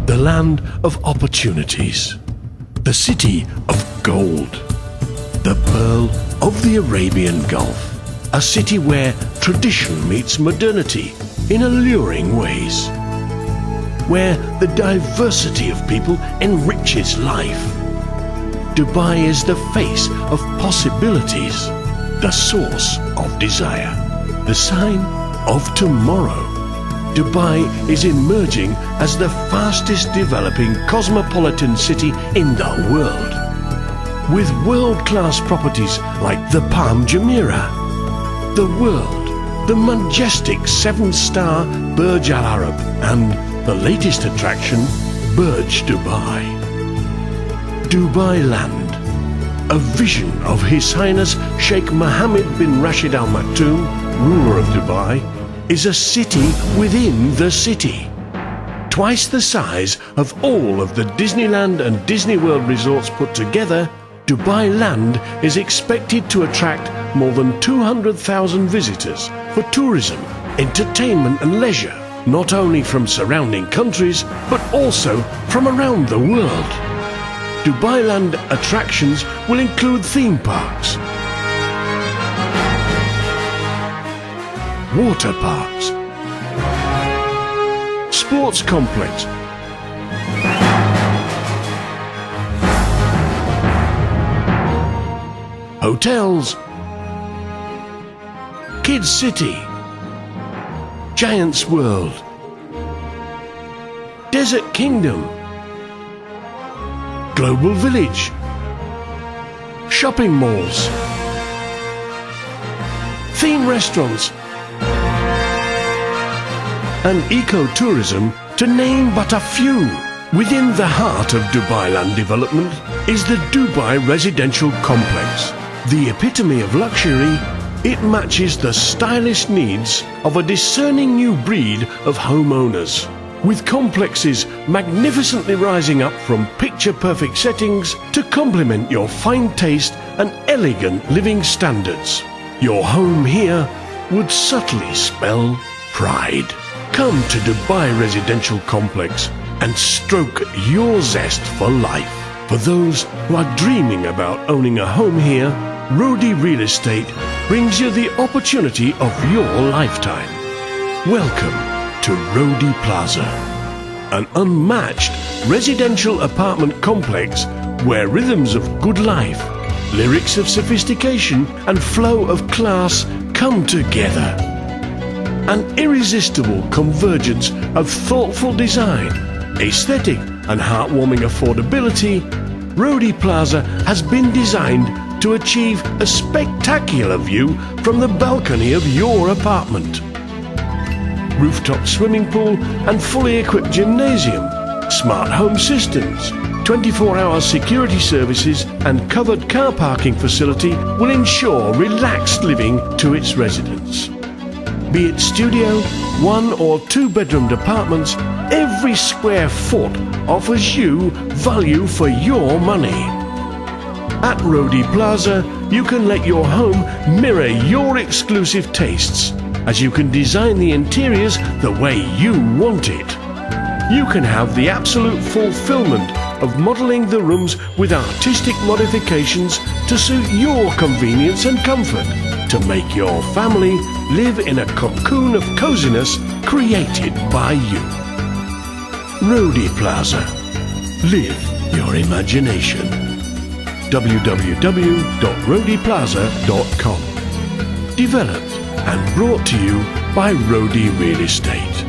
the land of opportunities, the city of gold, the pearl of the Arabian Gulf, a city where tradition meets modernity in alluring ways, where the diversity of people enriches life. Dubai is the face of possibilities, the source of desire, the sign of tomorrow. Dubai is emerging as the fastest developing cosmopolitan city in the world, with world-class properties like the Palm Jumeirah, the World, the majestic 7-star Burj Al Arab, and the latest attraction, Burj Dubai. Dubai Land, a vision of His Highness Sheikh Mohammed bin Rashid Al Maktoum, ruler of Dubai, is a city within the city. Twice the size of all of the Disneyland and Disney World resorts put together, Dubai Land is expected to attract more than 200,000 visitors for tourism, entertainment and leisure, not only from surrounding countries, but also from around the world. Dubai Land attractions will include theme parks, water parks, sports complex, hotels, Kids City, Giants World, Desert Kingdom, Global Village, shopping malls, theme restaurants, and ecotourism, to name but a few. Within the heart of Dubai Land development is the Dubai Residential Complex. The epitome of luxury, it matches the stylish needs of a discerning new breed of homeowners. With complexes magnificently rising up from picture-perfect settings to complement your fine taste and elegant living standards. Your home here would subtly spell pride. Come to Dubai Residential Complex and stroke your zest for life. For those who are dreaming about owning a home here, Rodi Real Estate brings you the opportunity of your lifetime. Welcome to Rodi Plaza, an unmatched residential apartment complex where rhythms of good life, lyrics of sophistication and flow of class come together. An irresistible convergence of thoughtful design, aesthetic and heartwarming affordability, Rodi Plaza has been designed to achieve a spectacular view from the balcony of your apartment. Rooftop swimming pool and fully equipped gymnasium, smart home systems, 24-hour security services and covered car parking facility will ensure relaxed living to its residents. Be it studio, 1 or 2 bedroomed apartments, every square foot offers you value for your money. At Rodi Plaza, you can let your home mirror your exclusive tastes, as you can design the interiors the way you want it. You can have the absolute fulfillment of modelling the rooms with artistic modifications to suit your convenience and comfort, to make your family live in a cocoon of coziness created by you. Rodi Plaza. Live your imagination. www.rodiplaza.com. Developed and brought to you by Rodi Real Estate.